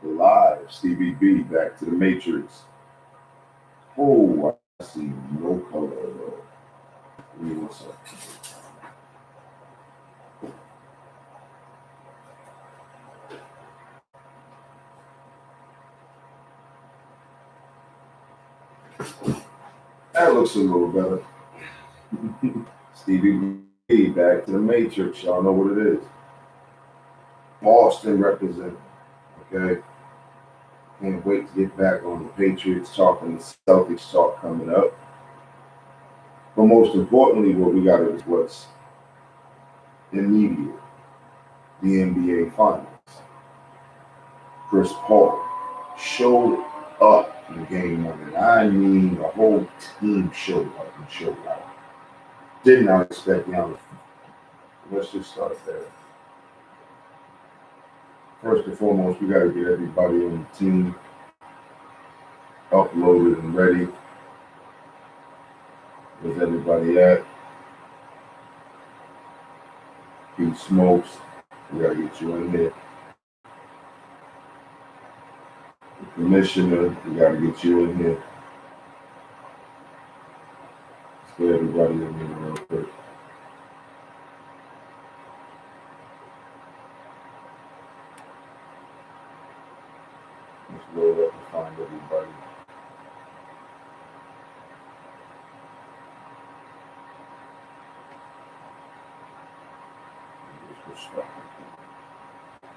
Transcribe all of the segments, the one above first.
Live, Stevie B, back to the Matrix. Oh, I see no color at all. Give me 1 second. That looks a little better. Stevie B, back to the Matrix. Y'all know what it is. Boston representing. Okay. Can't wait to get back on the Patriots talk and the Celtics talk coming up. But most importantly, what we got to is what's immediate. The NBA Finals. Chris Paul showed up in game one. And I mean the whole team showed up and showed out. Did not expect Giannis. Let's just start there. First and foremost, we got to get everybody on the team uploaded and ready. Where's everybody at? Pete Smokes, we got to get you in here. The Commissioner, we got to get you in here. Let's get everybody in here real quick. Let's load up and find everybody.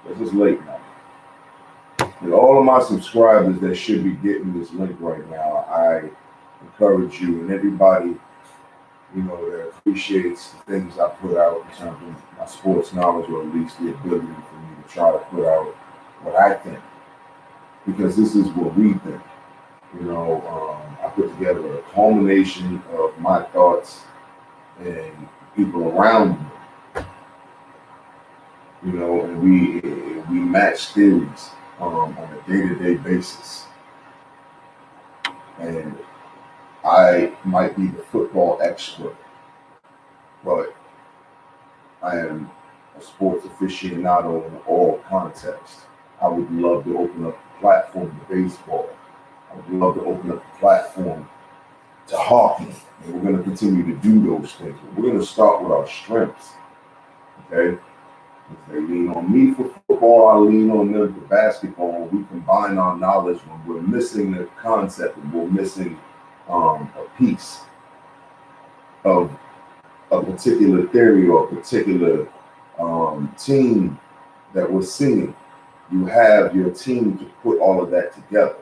This is late now. And all of my subscribers that should be getting this link right now, I encourage you and everybody, that appreciates the things I put out in terms of my sports knowledge, or at least the ability for me to try to put out what I think. Because this is what we think. I put together a culmination of my thoughts and people around me. And we match theories on a day-to-day basis. And I might be the football expert, but I am a sports aficionado in all contexts. I would love to open up the platform to baseball. I would love to open up the platform to hockey. And we're going to continue to do those things. But we're going to start with our strengths. Okay? If they lean on me for football, I lean on them for basketball. We combine our knowledge when we're missing the concept and we're missing a piece of a particular theory or a particular team that we're seeing. You have your team to put all of that together,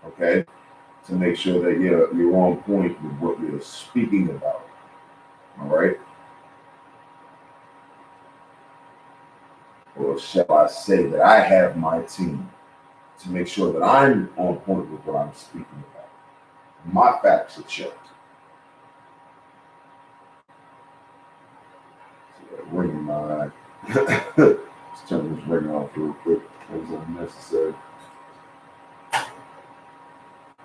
okay, to make sure that you're on point with what you're speaking about, all right? Or shall I say that I have my team to make sure that I'm on point with what I'm speaking about. My facts are checked. Ring my let's turn this ring off real quick. That was unnecessary.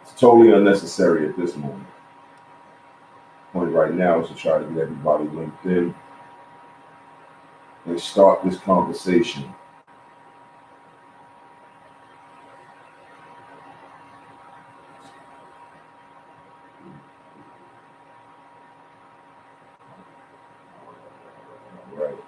It's totally unnecessary at this moment. The point right now is to try to get everybody linked in and start this conversation. Right.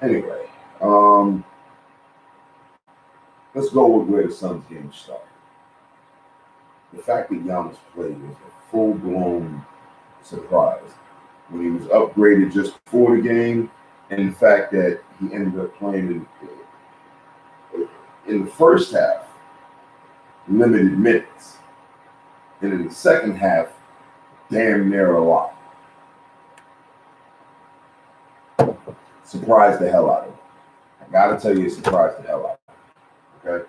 Anyway, let's go with where the Suns game started. The fact that Giannis played was a full-blown surprise. When he was upgraded just before the game, and the fact that he ended up playing in the first half, limited minutes. And in the second half, damn near a lot. Surprised the hell out of me. I gotta tell you, it surprised the hell out of me. Okay?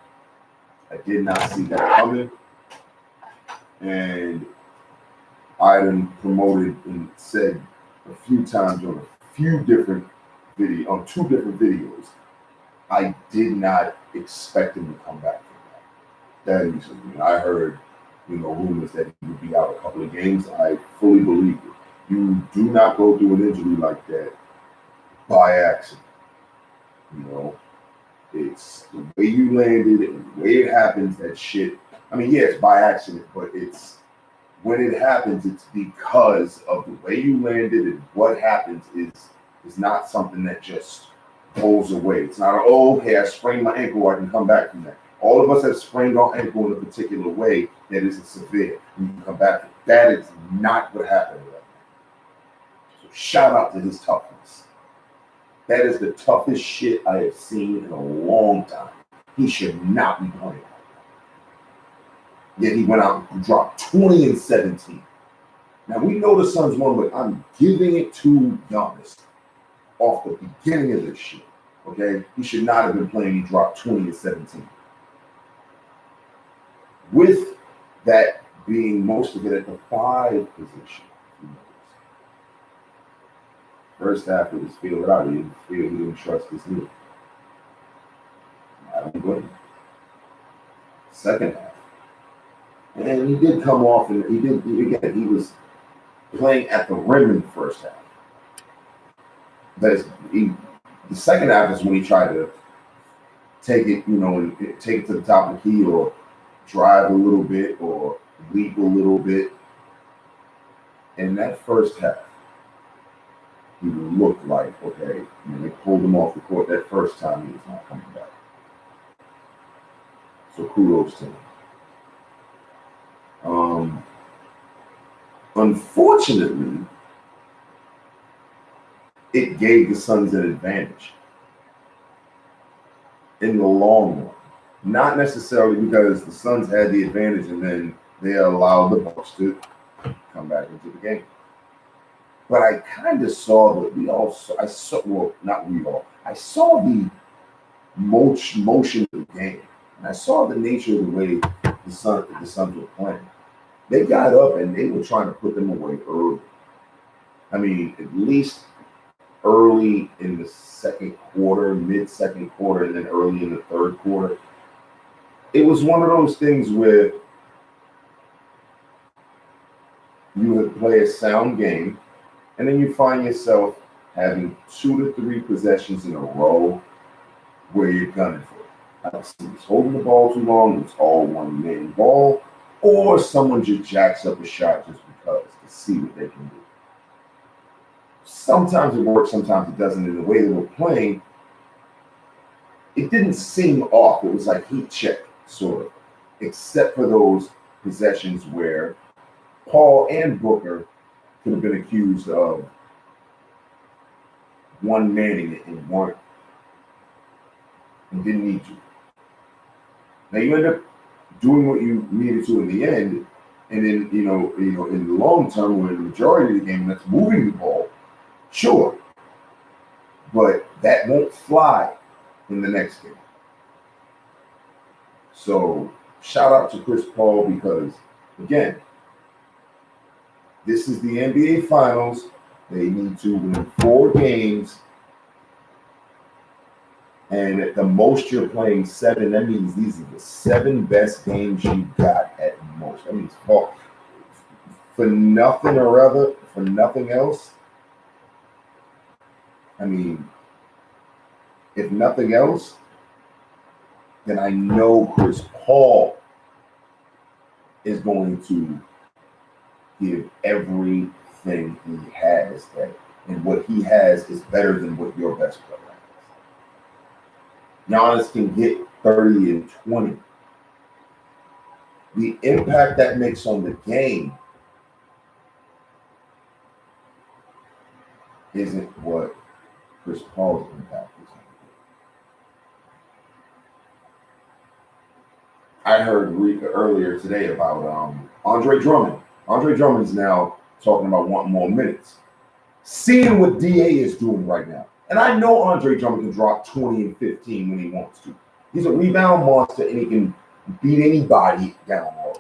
I did not see that coming. And I done promoted and said a few times on a few different on 2 different videos, I did not expect him to come back from that. That recently, I heard, rumors that he would be out a couple of games. I fully believe it. You do not go through an injury like that by accident. It's the way you landed and the way it happens. That shit. I mean, yeah, it's by accident, but it's when it happens, it's because of the way you landed, and what happens is not something that just goes away. It's not, hey, I sprained my ankle, I can come back from that. All of us have sprained our ankle in a particular way that isn't severe. You can come back. That is not what happened to that man. So shout out to his toughness. That is the toughest shit I have seen in a long time. He should not be playing. Yet he went out and dropped 20 and 17. Now we know the Suns won, but I'm giving it to Giannis off the beginning of this shit. Okay? He should not have been playing. He dropped 20 and 17. With that being most of it at the 5 position. First half, it was feel it out. He didn't trust his knee. I don't blame him. Second half. And he did come off, and he was playing at the rim in the first half. The second half is when he tried to take it, and take it to the top of the key, or drive a little bit, or leap a little bit. In that first half, he looked like, okay, when they pulled him off the court that first time, he was not coming back. So kudos to him. Unfortunately, it gave the Suns an advantage in the long run. Not necessarily because the Suns had the advantage and then they allowed the Bucks to come back into the game. But I kind of saw I saw the motion of the game. And I saw the nature of the way the Suns were playing. They got up and they were trying to put them away early. I mean, at least early in the second quarter, mid-second quarter, and then early in the third quarter. It was one of those things where you would play a sound game, and then you find yourself having 2 to 3 possessions in a row where you're gunning for it. I don't see he's holding the ball too long, it's all one-man ball, or someone just jacks up a shot just because to see what they can do. Sometimes it works, sometimes it doesn't. In the way they were playing, it didn't seem off. It was like heat check, sort of, except for those possessions where Paul and Booker could have been accused of one-manning it and weren't, and didn't need to. Now you end up doing what you needed to in the end, and then in the long term, when the majority of the game that's moving the ball, sure, but that won't fly in the next game. So shout out to Chris Paul because, again, this is the NBA Finals. They need to win 4 games. And at the most, you're playing 7. That means these are the 7 best games you got at most. That means for nothing or other, for nothing else. I mean, if nothing else, then I know Chris Paul is going to give everything he has. And what he has is better than what your best player has. Giannis can get 30 and 20. The impact that makes on the game isn't what Chris Paul's impact is. I heard earlier today about Andre Drummond. Andre Drummond's now talking about wanting more minutes. Seeing what DA is doing right now. And I know Andre Drummond can drop 20 and 15 when he wants to. He's a rebound monster and he can beat anybody down low.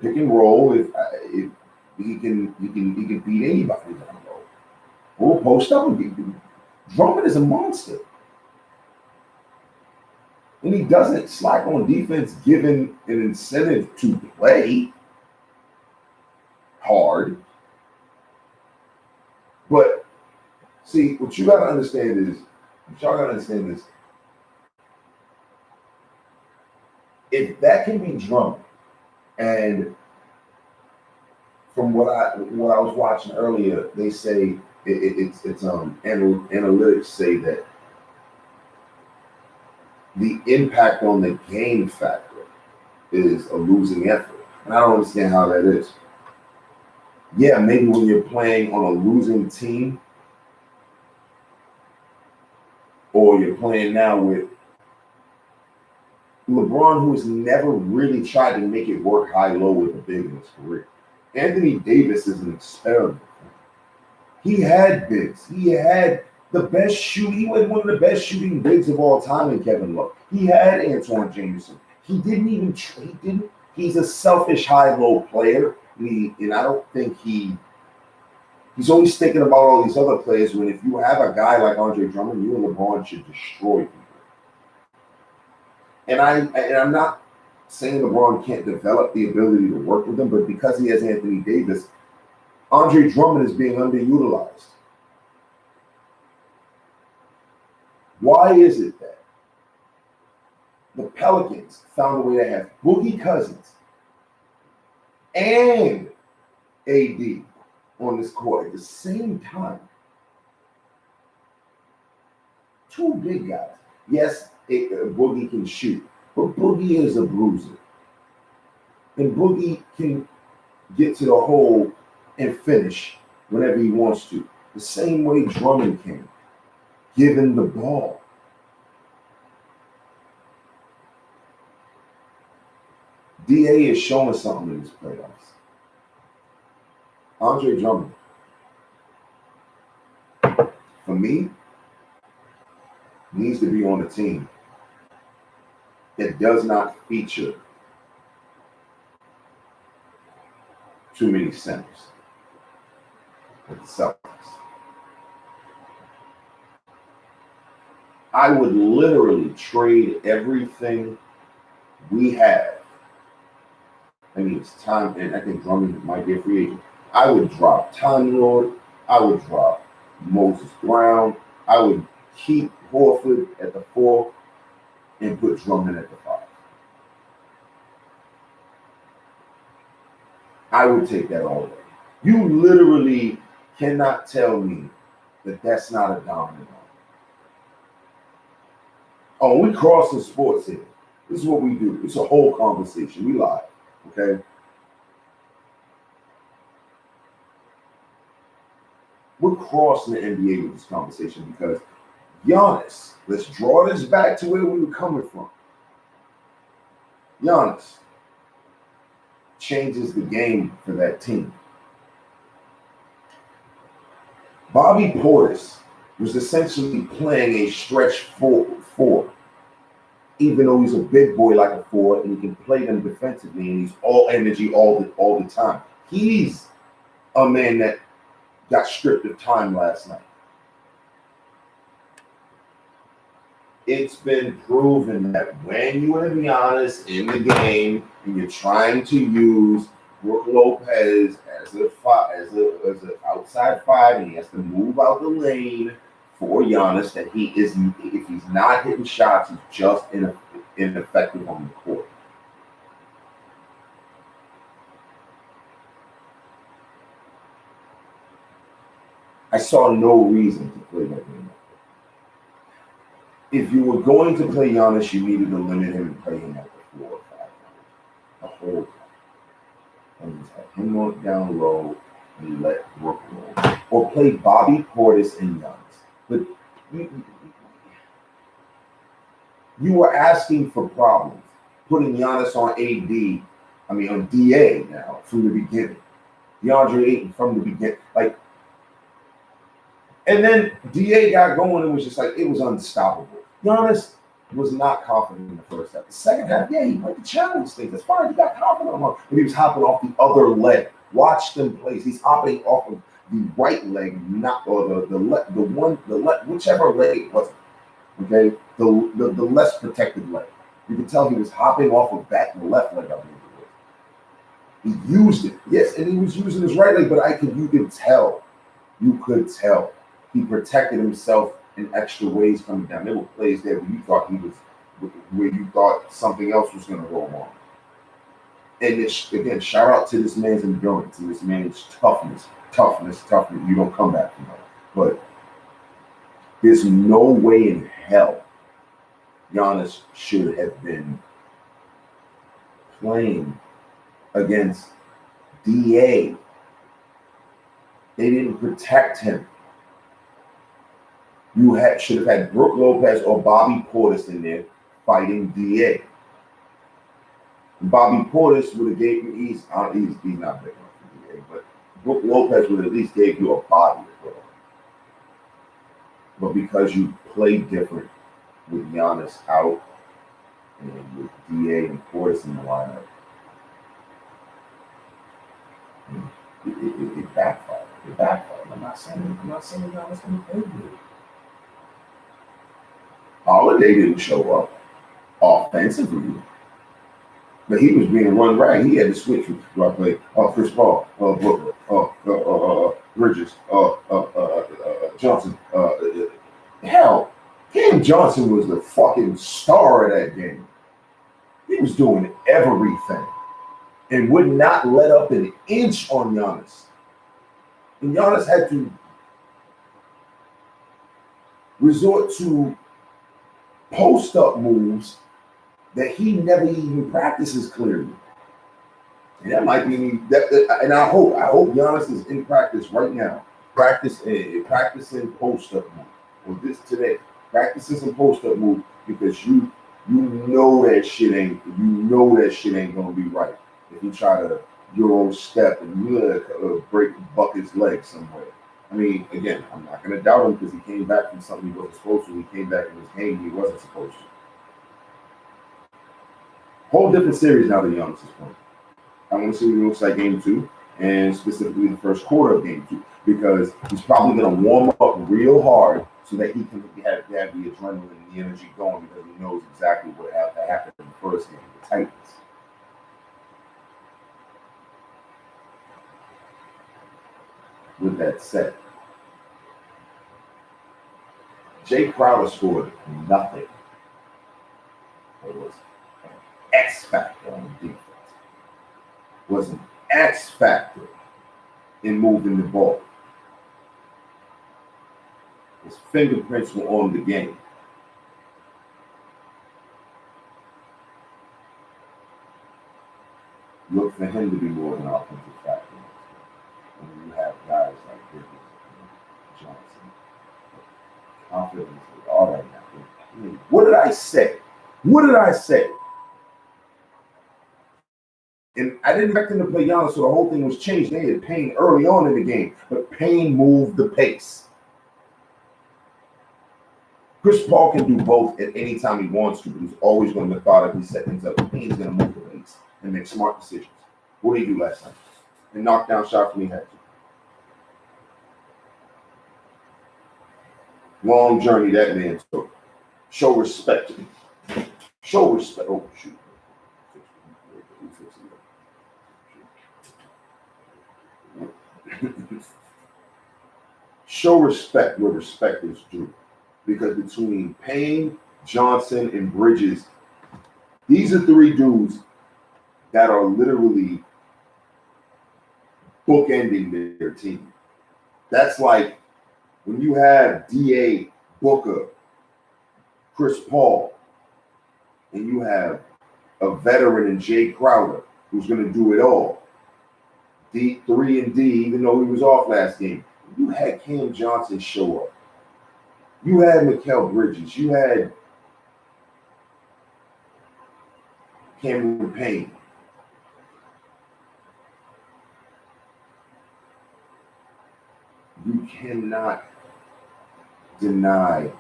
Pick and roll, if he can beat anybody down low. Or post up and beat him. Drummond is a monster. And he doesn't slack on defense, given an incentive to play hard. But see, what you gotta understand is, if that can be Drummond, and from what I was watching earlier, they say analytics say that the impact on the game factor is a losing effort. And I don't understand how that is. Yeah, maybe when you're playing on a losing team, or you're playing now with LeBron, who has never really tried to make it work high-low with a big in his career. Anthony Davis is an experiment. He had bigs. He had the best shooting. He was one of the best shooting bigs of all time in Kevin Love. He had Antoine Jameson. He didn't even trade him. He's a selfish high-low player. And I don't think he's always thinking about all these other players, when if you have a guy like Andre Drummond, you and LeBron should destroy people. And I'm not saying LeBron can't develop the ability to work with him, but because he has Anthony Davis, Andre Drummond is being underutilized. Why is it that the Pelicans found a way to have Boogie Cousins and AD on this court at the same time? Two big guys. Yes, Boogie can shoot, but Boogie is a bruiser. And Boogie can get to the hole and finish whenever he wants to. The same way Drummond can, given the ball. DA is showing something in this playoffs. Andre Drummond, for me, needs to be on a team that does not feature too many centers. Like the Celtics. I would literally trade everything we have. I mean, it's time, and I think Drummond might be a free agent. I would drop Time Lord. I would drop Moses Brown. I would keep Horford at the 4 and put Drummond at the 5. I would take that all day. You literally cannot tell me that that's not a dominant arm. Oh, we crossing sports here. This is what we do. It's a whole conversation. We live, okay? We're crossing the NBA with this conversation because Giannis, let's draw this back to where we were coming from. Giannis changes the game for that team. Bobby Portis was essentially playing a stretch 4, even though he's a big boy like a 4 and he can play them defensively and he's all energy all the time. He's a man that got stripped of time last night. It's been proven that when you have Giannis in the game and you're trying to use Brook Lopez as an outside 5 and he has to move out the lane for Giannis, that if he's not hitting shots, he's just ineffective on the court. I saw no reason to play that game. If you were going to play Giannis, you needed to limit him and play him at the 4 or 5 the whole time. And just have him look down low and let Brook roll. Or play Bobby Portis and Giannis. But You were asking for problems, putting Giannis on on DA now from the beginning. DeAndre Ayton from the beginning. Like, and then DA got going and was just like, it was unstoppable. Giannis was not confident in the first half. The second half, yeah, he went to challenge things. That's fine. He got confident on him. But he was hopping off the other leg. Watch them plays. He's hopping off of the right leg, not or whichever leg it was. Okay, the less protected leg. You can tell he was hopping off of that left leg. I believe it was. He used it, yes, and he was using his right leg. But you could tell he protected himself in extra ways coming down. There were plays there where you thought something else was going to go wrong. And again, shout out to this man's endurance and this man's toughness. You don't come back from that. But there's no way in hell Giannis should have been playing against DA. They didn't protect him. You should have had Brook Lopez or Bobby Portis in there fighting DA. Bobby Portis would have gave you he's not big enough for DA, but Brook Lopez would at least gave you a body to put on. But because you played different with Giannis out and with DA and Portis in the lineup, it backfired. I'm not saying Giannis can play good. Holiday didn't show up offensively, but he was being run right. He had to switch. Do I play Chris Paul, Booker, Bridges, Johnson? Hell, Cam Johnson was the fucking star of that game. He was doing everything and would not let up an inch on Giannis. And Giannis had to resort to post-up moves that he never even practices clearly. And that might be that. And I hope Giannis is in practice right now, practicing post-up move. Or this today, practicing some post-up move because you know that shit ain't gonna be right if you try to Euro step and break Bucket's leg somewhere. I mean, again, I'm not going to doubt him because he came back from something he wasn't supposed to. He came back in his game he wasn't supposed to. Whole different series now than Giannis is playing. I want to see what he looks like game 2, and specifically the first quarter of game 2, because he's probably going to warm up real hard so that he can have the adrenaline and the energy going because he knows exactly what happened in the first game, the Titans. With that said, Jay Crowder scored nothing. It was an X factor on defense. Was an X factor in moving the ball. His fingerprints were on the game. Look for him to be more of an offensive factor. When you have guys like Bridges and Johnson, confidence with all that now. I mean, what did I say? And I didn't expect him to play Giannis, so the whole thing was changed. They had Payne early on in the game, but Payne moved the pace. Chris Paul can do both at any time he wants to, but he's always going to methodically set things up. Payne's going to move the pace and make smart decisions. What did he do last night? And knock down shots when he had to. Long journey that man took. Show respect. Show respect. Oh, shoot. Show respect where respect is due. Because between Payne, Johnson, and Bridges, these are 3 dudes that are literally bookending their team. That's like when you have D.A., Booker, Chris Paul, and you have a veteran in Jay Crowder who's going to do it all. D3 and D, even though he was off last game. You had Cam Johnson show up. You had Mikal Bridges. You had Cameron Payne. You cannot deny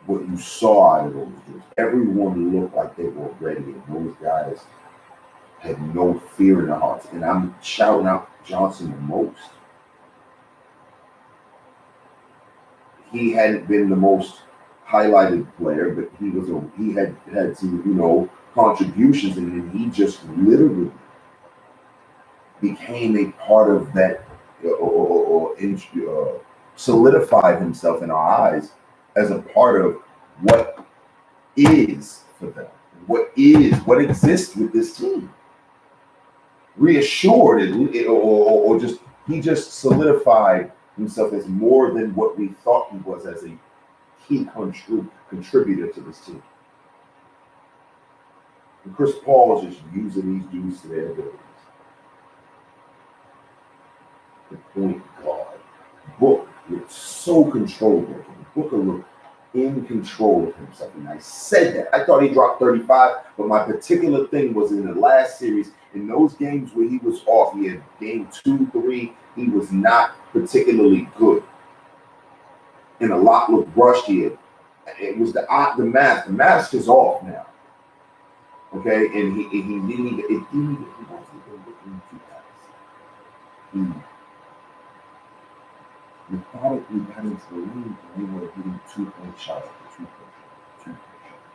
what you saw out of those dudes. Everyone looked like they were ready, and those guys had no fear in their hearts. And I'm shouting out Johnson the most. He hadn't been the most highlighted player, but he had some contributions, and then he just literally became a part of that, or solidified himself in our eyes as a part of what is for them, what exists with this team. Reassured, or just he just solidified himself as more than what we thought he was as a key contributor to this team. And Chris Paul is just using these dudes to their abilities. The point guard. Book looked so controllable. Booker looked in control of himself. And I said that. I thought he dropped 35, but my particular thing was in the last series, in those games where he was off, he had game 2, 3, he was not particularly good. And a lot looked rushed here. It was the mask. The mask is off now. Okay, and he wasn't even looking too fast. He methodically got into the league, and they were hitting 2-point shots after 2-point shots, 2-point shots.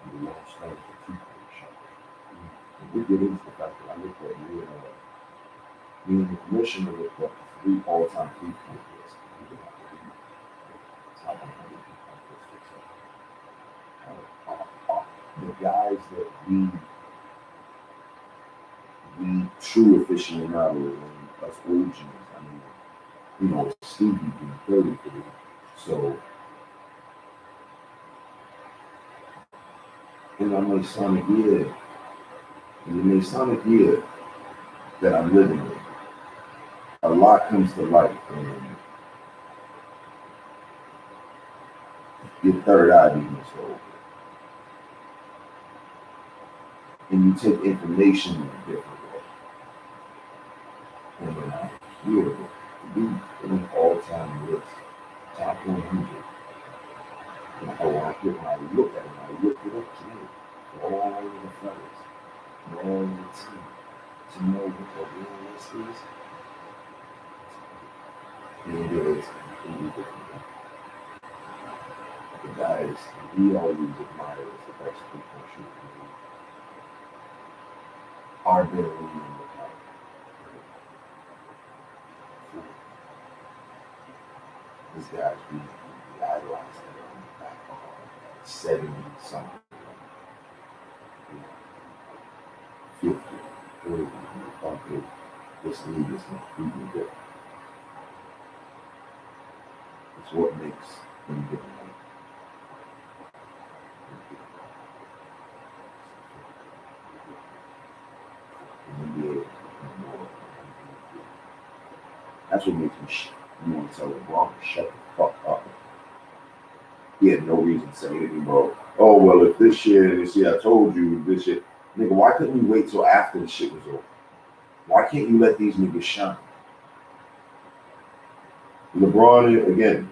And the long started for 2-point shots. And we get into the fact that I looked at me and the commissioner looked up 3 all-time 3-point lists. Top 100 the guys that we true aficionados and us OGs. I mean, Stevie being 33. So, in the Masonic year that I'm living in, a lot comes to light, and your third eye begins to open. And you take information in a different way. And when I hear it, be in all-time list, top 100. And when I look at it, I look it up today, for all the fellas, for all the team, to know what the real list is, and it is completely different. The guys we always admire as the best 3-point shooters are there in the count. These guys, we idolize them on the back of 70 something, 50, 30. This league is completely different. It's what makes them different. That's what makes me you want to tell LeBron to shut the fuck up. He had no reason to say anything about, oh, well, if this shit, I told you this shit. Nigga, why couldn't we wait till after the shit was over? Why can't you let these niggas shine? LeBron, again,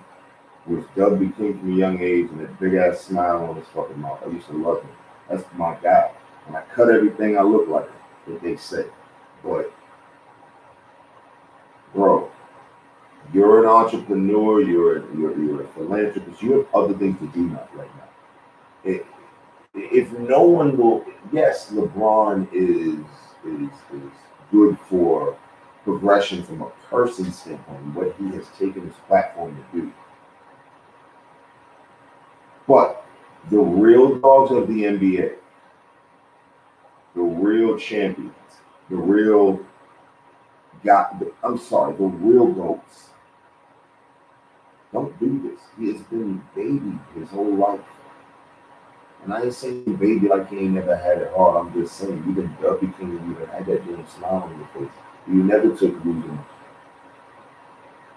was Doug King from a young age and that big ass smile on his fucking mouth. I used to love him. That's my guy. And I cut everything I look like that they say. But, bro, you're an entrepreneur, you're a philanthropist, you have other things to do right now. If no one will, yes, LeBron is good for progression from a person standpoint, what he has taken his platform to do. But the real dogs of the NBA, the real champions, the real GOATs, don't do this. He has been baby his whole life. And I ain't saying baby like he ain't never had it hard. I'm just saying, even Dubby King, you even had that damn smile on your face. You never took losing.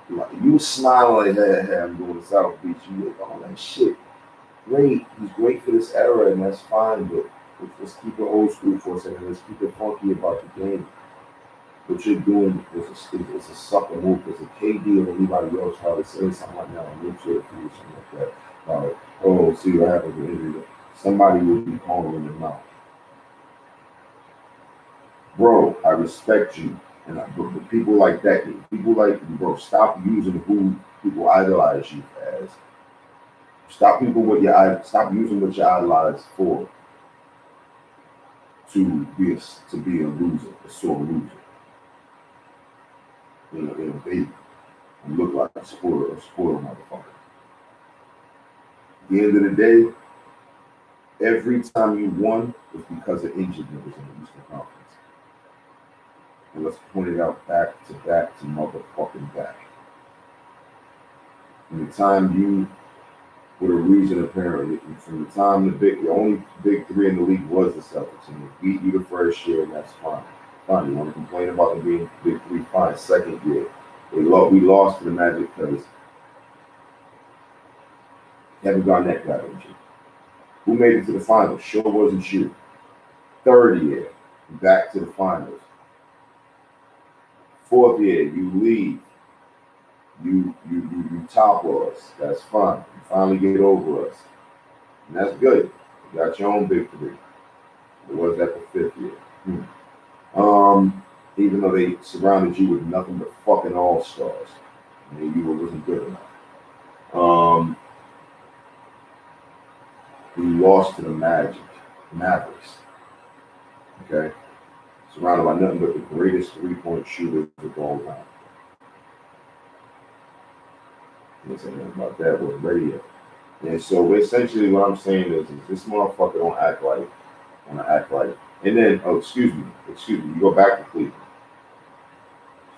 Like, you smile like, hey, I'm going to South Beach. You look all that shit. great. He's great for this era, and that's fine. But let's keep it old school for a second. Let's keep it funky about the game. What you're doing is a sucker move. Because if KD or anybody else try to say something like that, I'm sure if you something like that. Like, oh, see what happens with injury. Somebody will be calling in the mouth. Bro, I respect you. But people like that, people like, bro, stop using who people idolize you as. Stop using what you're idolized for to be a loser, a sore loser. In a baby. And look like a spoiled motherfucker. At the end of the day, every time you won was because of injured niggas in the Eastern Conference. And let's point it out back to motherfucking back. From the time you, with a reason apparently, from the time the only big three in the league was the Celtics, and they beat you the first year, and that's fine. Fine, you want to complain about them being big three, fine. Second year, we lost to the Magic because Kevin Garnett got injured. Who made it to the finals? Sure wasn't you. Third year, back to the finals. Fourth year, you leave. You top us. That's fine. You finally get over us. And that's good. You got your own big three. It was at the fifth year. Even though they surrounded you with nothing but fucking all-stars. I mean, you wasn't good enough. We lost to the Mavericks. Okay? Surrounded by nothing but the greatest three-point shooters of all time. Let's say nothing about that with radio. And so essentially what I'm saying is this motherfucker don't act like, and then, excuse me, you go back to Cleveland.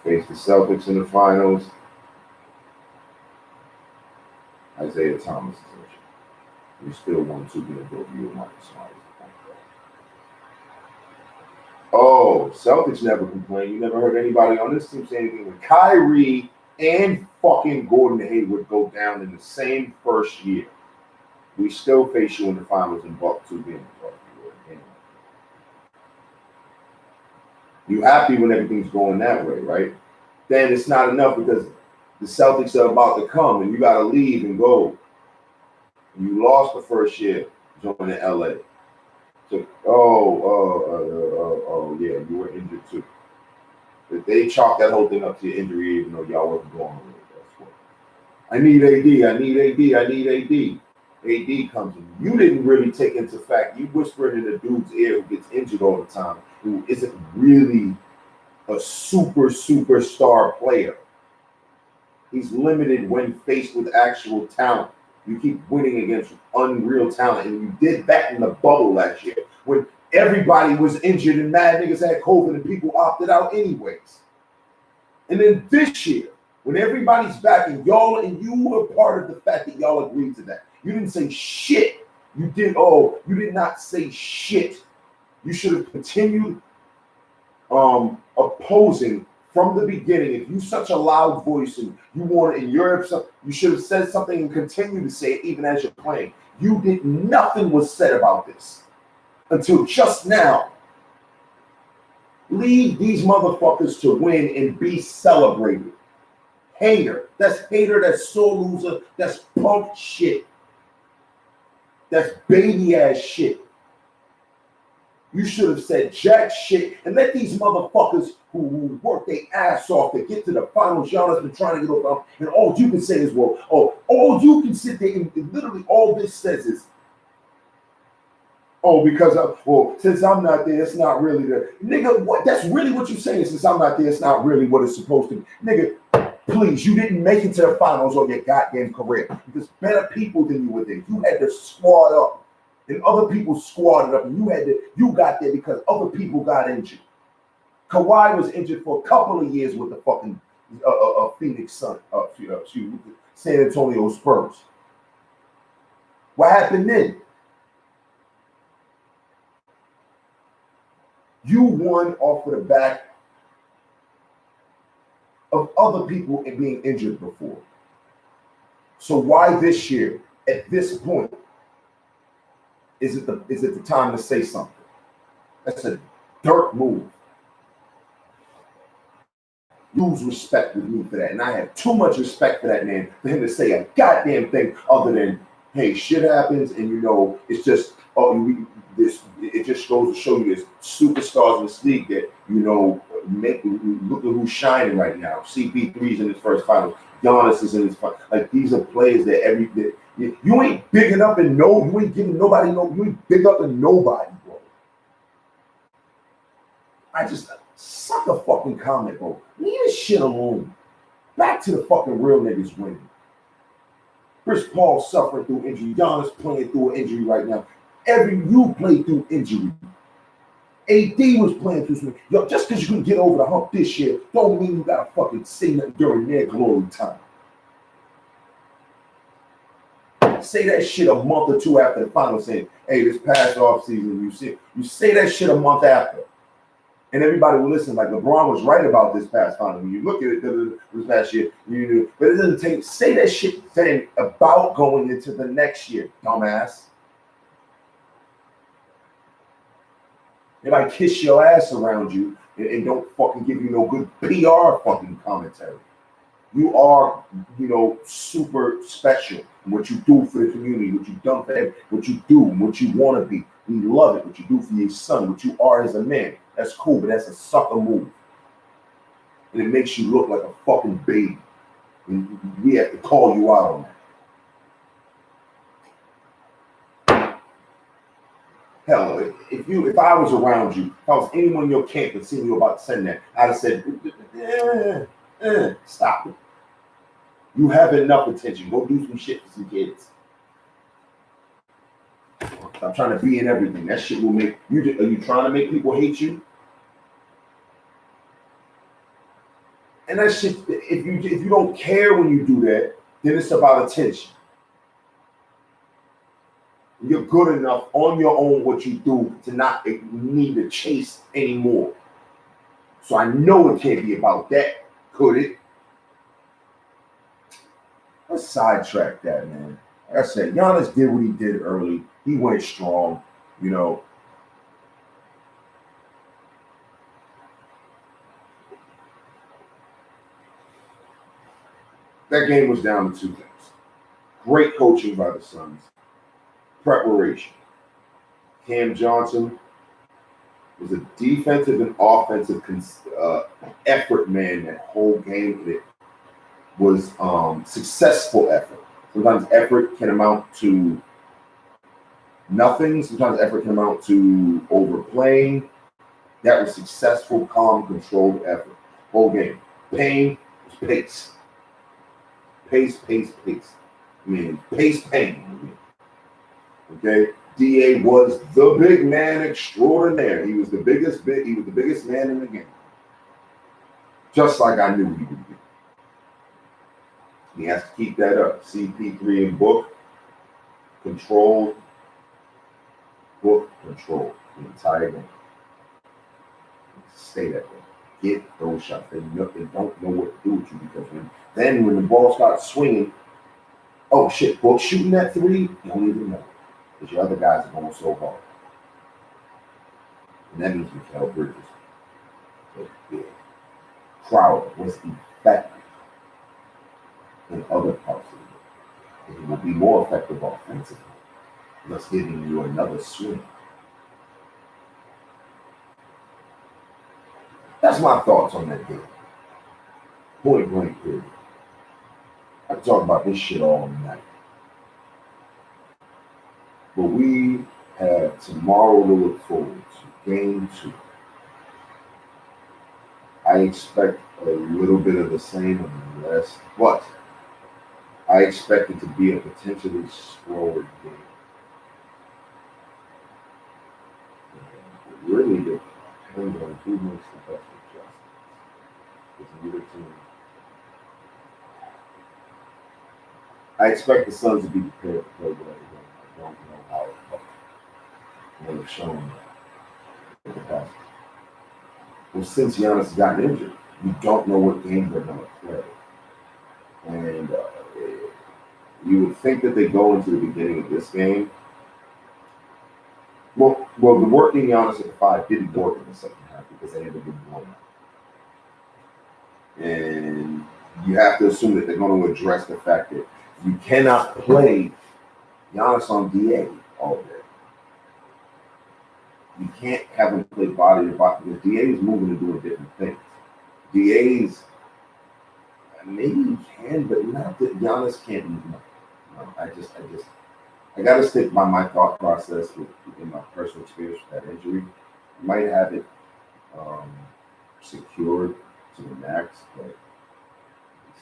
Face the Celtics in the finals. Isaiah Thomas is injured. We still won 2 games over you and Marcus Smart. Oh, Celtics never complained. You never heard anybody on this team say anything. When Kyrie and fucking Gordon Hayward go down in the same first year, we still face you in the finals and buck 2 games. You happy when everything's going that way, right? Then it's not enough because the Celtics are about to come and you got to leave and go. You lost the first year joining LA. So, yeah, you were injured too. But they chalked that whole thing up to your injury, even though y'all wasn't going with it. That's what. I need AD. AD comes in. You didn't really take into fact. You whispered in the dude's ear who gets injured all the time, who isn't really a superstar player. He's limited when faced with actual talent. You keep winning against unreal talent, and you did that in the bubble last year when everybody was injured and mad niggas had COVID and people opted out anyways. And then this year, when everybody's back and you were part of the fact that y'all agreed to that. You didn't say shit. You did not say shit. You should have continued opposing from the beginning. If you such a loud voice and you want it in Europe, you should have said something and continue to say it even as you're playing. Nothing was said about this until just now. Leave these motherfuckers to win and be celebrated. Hater. That's sore loser. That's punk shit. That's baby ass shit. You should have said jack shit and let these motherfuckers who work their ass off to get to the finals. Y'all has been trying to get over, and all you can say is, all you can sit there and literally all this says is, since I'm not there, it's not really the nigga. What? That's really what you're saying. Since I'm not there, it's not really what it's supposed to be, nigga. Please, you didn't make it to the finals on your goddamn career because better people than you were there. You had to squad up. And other people squatted up, and you got there because other people got injured. Kawhi was injured for a couple of years with the fucking Phoenix Sun, San Antonio Spurs. What happened then? You won off of the back of other people and being injured before. So why this year, at this point, Is it the time to say something? That's a dirt move. Lose respect with me for that. And I have too much respect for that man, for him to say a goddamn thing other than, hey, shit happens, and it's just, it just goes to show you there's superstars in this league that, look at who's shining right now. CP3's in his first finals. Giannis is in his finals. Like, these are players that you ain't big enough and you ain't giving nobody you ain't big up in nobody, bro. I just suck a fucking comment, bro. Leave this shit alone. Back to the fucking real niggas winning. Chris Paul suffering through injury. Giannis playing through an injury right now. You played through injury. AD was playing through some. Just because you can get over the hump this year, don't mean you gotta fucking say nothing during their glory time. Say that shit a month or two after the final, saying, hey, this past offseason, you say that shit a month after. And everybody will listen, like LeBron was right about this past final. When you look at it this past year, but it doesn't say that shit then about going into the next year, dumbass. If I kiss your ass around you and don't fucking give you no good PR fucking commentary. You are, super special in what you do for the community, what you've done for them, what you do, what you want to be. We love it, what you do for your son, what you are as a man. That's cool, but that's a sucker move. And it makes you look like a fucking baby. And we have to call you out on that. Hell, if I was around you, if I was anyone in your camp and seen you about to send that, I'd have said, stop it. You have enough attention. Go do some shit for some kids. I'm trying to be in everything. That shit will make you. Are you trying to make people hate you? And that shit. If you don't care when you do that, then it's about attention. You're good enough on your own what you do to not need to chase anymore. So I know it can't be about that, could it? Let's sidetrack that, man. Like I said, Giannis did what he did early. He went strong, That game was down to two things. Great coaching by the Suns. Preparation. Cam Johnson was a defensive and offensive effort man that whole game. It was successful effort. Sometimes effort can amount to nothing. Sometimes effort can amount to overplaying. That was successful, calm, controlled effort. Whole game. Pain was pace. Pace. I mean, pace, pain. Okay? DA was the big man extraordinaire. He was the biggest man in the game. Just like I knew he would be. He has to keep that up. CP3 and Book control the entire game. Stay that way. Get those shots. They don't know what to do with you because when the ball starts swinging, oh shit, Book shooting that three, you don't even know. Because your other guys are going so hard. And that means Mikal Bridges. So, yeah. Crowder was effective in other parts of the game. It will be more effective offensively, thus giving you another swing. That's my thoughts on that game. Point blank period. I can talk about this shit all night. But we have tomorrow to look forward to. Game 2. I expect a little bit of the same unless, but I expect it to be a potentially slower game. It really depends on who makes the best adjustments. Because neither team. I expect the Suns to be prepared to play well. I don't know how it goes. They've shown that in the past. Well, since Giannis has gotten injured, we don't know what game they're going to play. And you would think that they go into the beginning of this game Well, the working Giannis at the 5 didn't work in the second half because they ended up getting blown out. And you have to assume that they're going to address the fact that you cannot play Giannis on DA all day. You can't have him play body to body because DA is moving and doing different things. DA's maybe he can, but not that Giannis can't move. No, I got to stick by my thought process in my personal experience with that injury. You might have it secured to the max, but you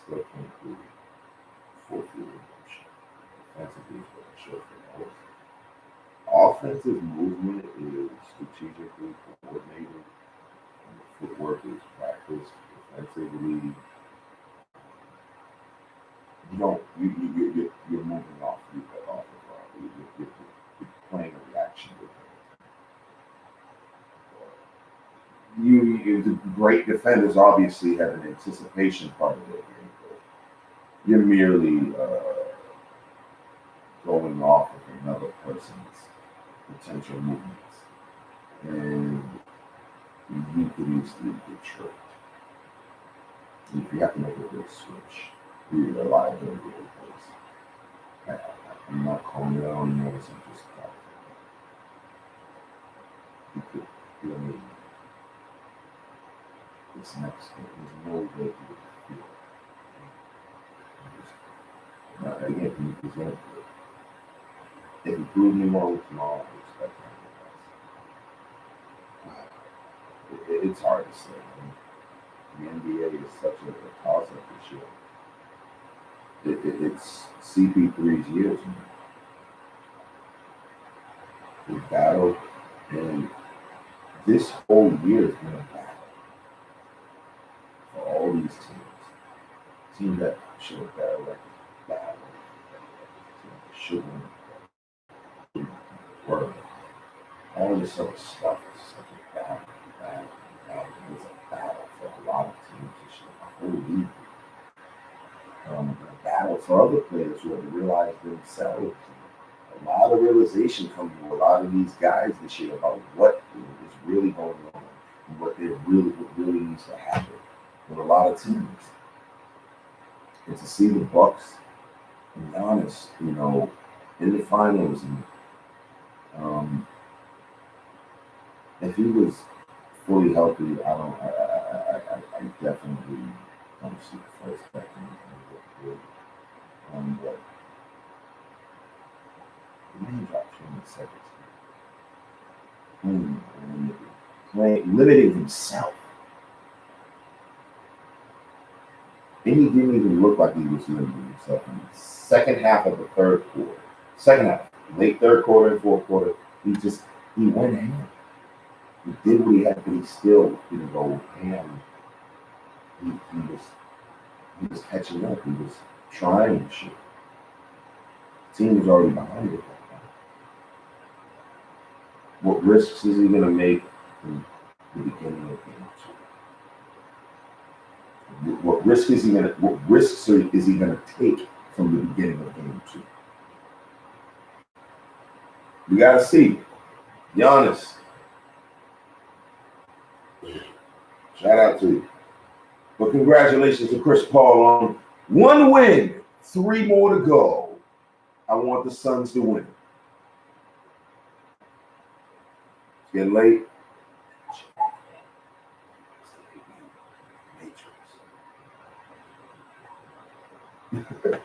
still can't do full field motion. Defensively is what it shows for most. Offensive movement is strategically coordinated, and the footwork is practiced defensively. You're moving off the you're playing a reaction with it. The great defenders obviously have an anticipation part of their game, but you're merely going off of another person's potential movements, and you could easily get tricked. If you have to make a big switch, your liability is. I'm not calling it out on notice, I'm just you could feel me. This next thing, there's no way to get the feel. Again, you present it. If you prove me wrong tomorrow, I expect that. It's hard to say. The NBA is such a toss-up this year. It's CP3's years. We battled, and this whole year has been a battle for all these teams. Teams that should have bad records, should win, were. All this other stuff is such a battle. It's a battle for a lot of teams this year. The whole league. A battle for other players who have realized themselves. A lot of realization coming to a lot of these guys this year about what is really going on and what really needs to happen with a lot of teams. And to see the Bucks and Giannis, in the finals, and if he was fully healthy, I definitely don't see the first back in but the man dropped 20 seconds. Limiting himself. And he didn't even look like he was limiting himself in the second half of the third quarter. Second half, late third quarter and fourth quarter, he went ham. He did what he had, but he still didn't go ham. He was catching up. He was trying shit. The team was already behind it. What risks is he going to make from the beginning of game 2? What risks is he going to take from the beginning of game 2? We got to see. Giannis. Shout out to you. But congratulations to Chris Paul on 1 win, 3 more to go. I want the Suns to win. It's getting late. Matrix.